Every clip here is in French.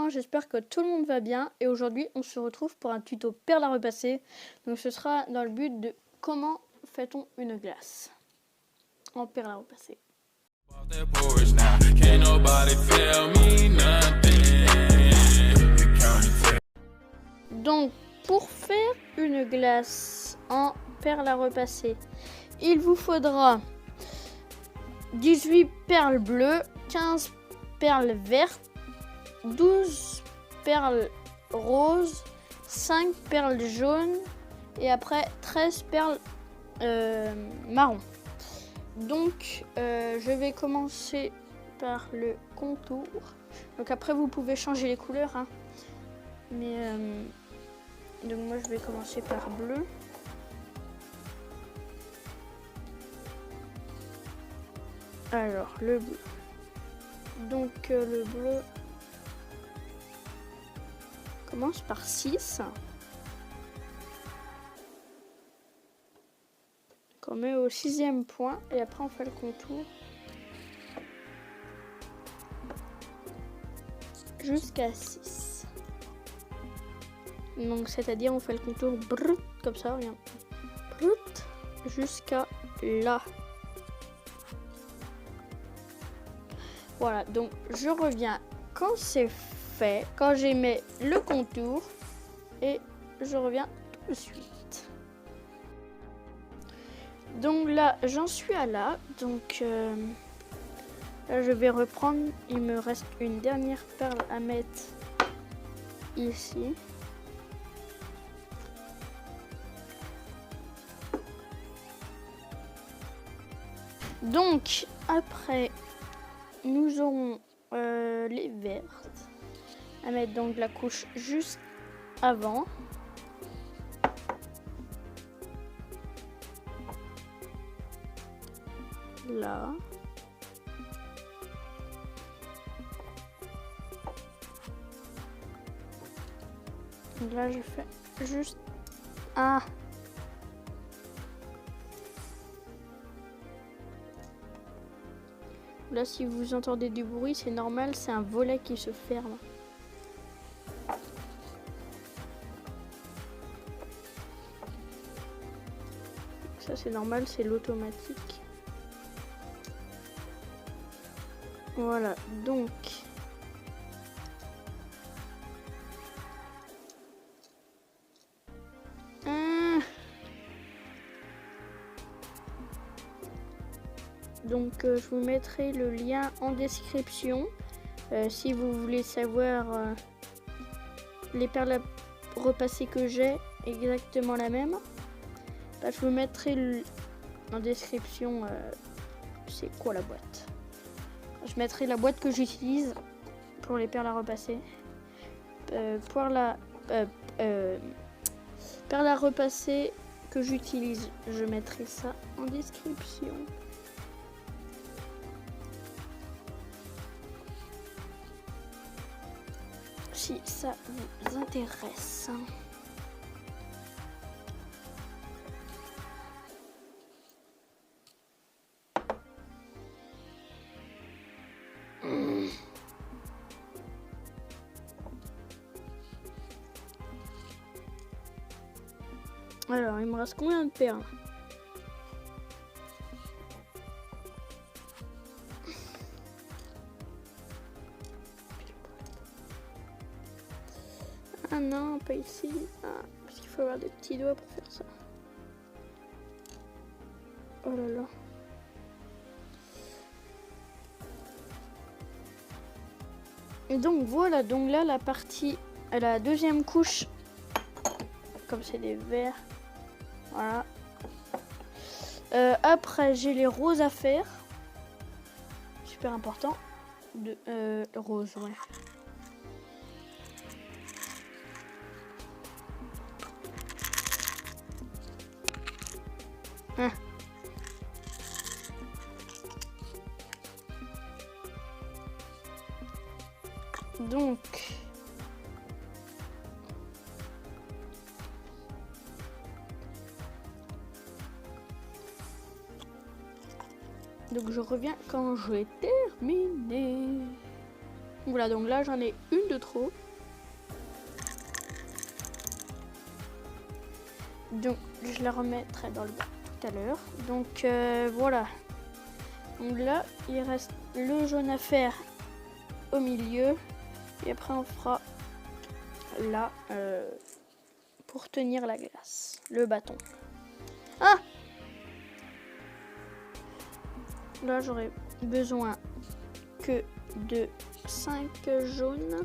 gens, j'espère que tout le monde va bien. Et aujourd'hui, on se retrouve pour un tuto perles à repasser. Donc ce sera dans le but de comment fait-on une glace en perles à repasser. Donc pour faire une glace en perles à repasser, il vous faudra 18 perles bleues, 15 perles vertes, 12 perles roses, 5 perles jaunes et après 13 perles marron. Donc je vais commencer par le contour. Donc après vous pouvez changer les couleurs, hein. Mais donc moi je vais commencer par bleu. Alors le bleu. Donc le bleu commence par 6. On met au 6e point et après on fait le contour jusqu'à 6. Donc c'est-à-dire on fait le contour brut comme ça, regarde, brut jusqu'à là. Voilà, donc je reviens quand c'est fait, quand j'ai mis le contour et je reviens tout de suite. Donc là, j'en suis à là. Donc là, je vais reprendre. Il me reste une dernière perle à mettre ici. Donc après, nous aurons les vertes à mettre donc la couche juste avant. Là. Donc là, je fais juste un. Là, si vous entendez du bruit, c'est normal, c'est un volet qui se ferme. Ça, c'est normal, c'est l'automatique. Voilà, donc je vous mettrai le lien en description si vous voulez savoir les perles à repasser que j'ai, exactement la même. Bah, je vous mettrai en description c'est quoi la boîte. Je mettrai la boîte que j'utilise pour les perles à repasser. Pour la perles à repasser que j'utilise, je mettrai ça en description. Si ça vous intéresse. Alors, il me reste combien de perles? Ah non, pas ici. Ah, parce qu'il faut avoir des petits doigts pour faire ça. Oh là là. Et donc voilà, donc là la partie, la deuxième couche, comme c'est des verts. Voilà. Après, j'ai les roses à faire. Super important. Rose, ouais. Hein. Donc... Donc je reviens quand j'ai terminé. Voilà, donc là j'en ai une de trop. Donc je la remettrai dans le bac tout à l'heure. Donc voilà. Donc là il reste le jaune à faire au milieu. Et après on fera là pour tenir la glace. Le bâton. Ah! Là j'aurai besoin que de 5 jaunes.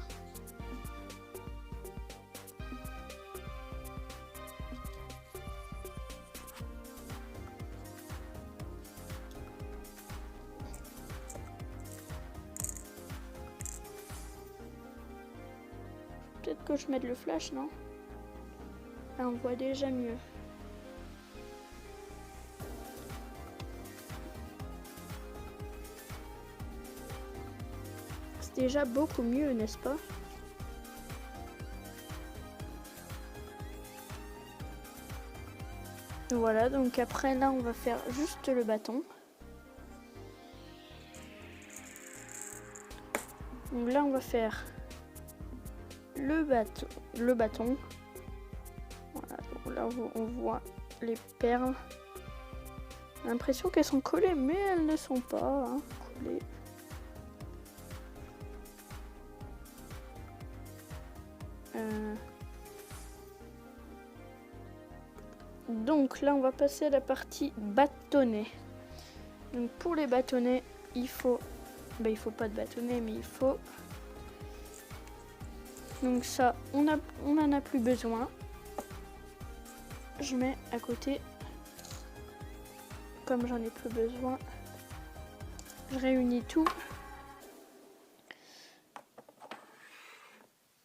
Peut-être que je mette le flash, non? Là, on voit déjà mieux. C'est déjà beaucoup mieux, n'est-ce pas? Voilà, donc après là, on va faire juste le bâton. Donc là, on va faire le bâton. Voilà, donc là, on voit les perles. J'ai l'impression qu'elles sont collées, mais elles ne sont pas collées. Donc là, on va passer à la partie bâtonnet. Donc pour les bâtonnets, il faut pas de bâtonnet, mais il faut. Donc ça, on en a plus besoin. Je mets à côté. Comme j'en ai plus besoin, je réunis tout.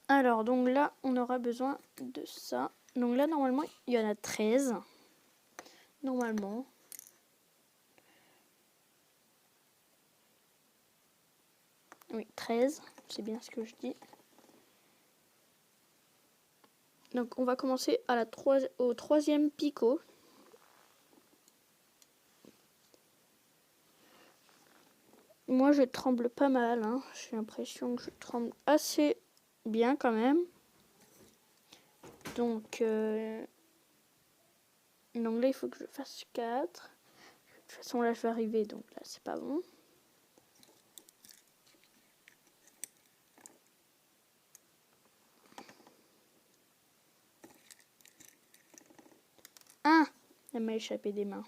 Alors donc là, on aura besoin de ça. Donc là, normalement, il y en a 13. Normalement. Oui, 13. C'est bien ce que je dis. Donc on va commencer à au troisième picot. Moi, je tremble pas mal. J'ai l'impression que je tremble assez bien quand même. Donc là, il faut que je fasse 4. De toute façon, là, je vais arriver. Donc là, c'est pas bon. Ah, elle m'a échappé des mains.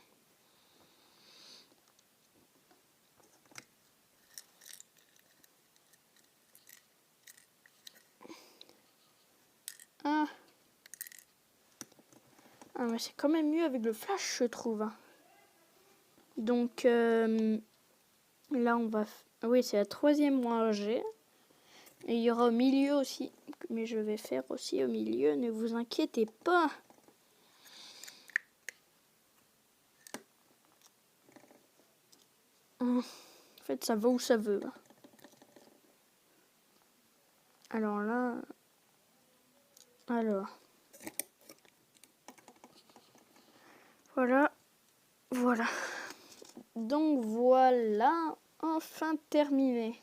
Ah, mais c'est quand même mieux avec le flash, je trouve. Donc là, on va... Oui, c'est la troisième rangée. Et il y aura au milieu aussi. Mais je vais faire aussi au milieu, ne vous inquiétez pas. En fait, ça va où ça veut. Alors là... Alors... Voilà. Voilà. Donc voilà, enfin terminé.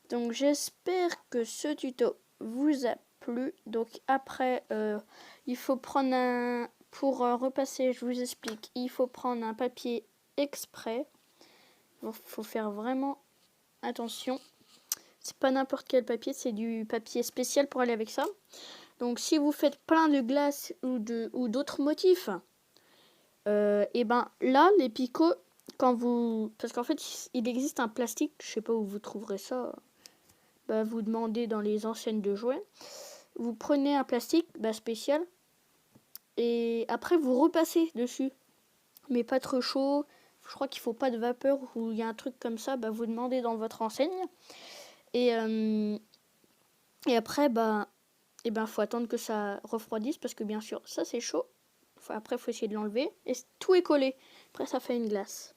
Donc j'espère que ce tuto vous a plu. Donc après, il faut prendre un... Pour repasser, je vous explique. Il faut prendre un papier exprès. Il faut faire vraiment attention. C'est pas n'importe quel papier, c'est du papier spécial pour aller avec ça. Donc si vous faites plein de glace ou d'autres motifs, et ben là, les picots, parce qu'en fait, il existe un plastique, je sais pas où vous trouverez ça. Bah, vous demandez dans les enseignes de jouets. Vous prenez un plastique spécial et après vous repassez dessus. Mais pas trop chaud. Je crois qu'il faut pas de vapeur ou il y a un truc comme ça. Vous demandez dans votre enseigne. Et après, faut attendre que ça refroidisse parce que bien sûr, ça c'est chaud. Après, il faut essayer de l'enlever. Et tout est collé. Après, ça fait une glace.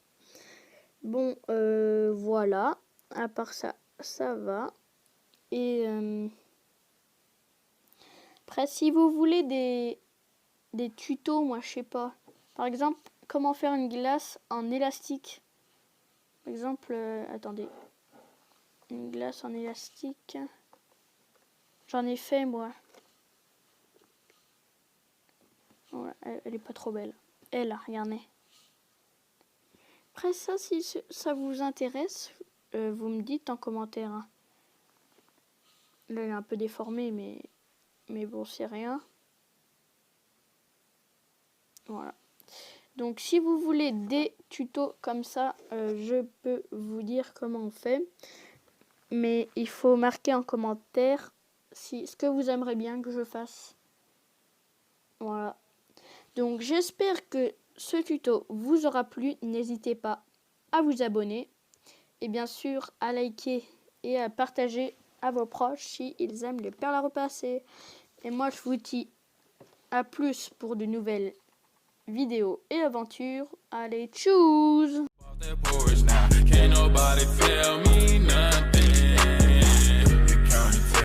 Bon, voilà. À part ça, ça va. Et après, si vous voulez des tutos, moi, je sais pas. Par exemple, comment faire une glace en élastique. Par exemple, attendez. Une glace en élastique. J'en ai fait moi. Ouais, elle est pas trop belle. Elle, regardez. Après ça, si ça vous intéresse, vous me dites en commentaire. Hein. Là, elle est un peu déformée, mais bon, c'est rien. Voilà. Donc, si vous voulez des tutos comme ça, je peux vous dire comment on fait. Mais il faut marquer en commentaire ce que vous aimeriez bien que je fasse. Voilà. Donc, j'espère que ce tuto vous aura plu. N'hésitez pas à vous abonner. Et bien sûr, à liker et à partager à vos proches si ils aiment les perles à repasser. Et moi, je vous dis à plus pour de nouvelles vidéos et aventures. Allez, tchuss!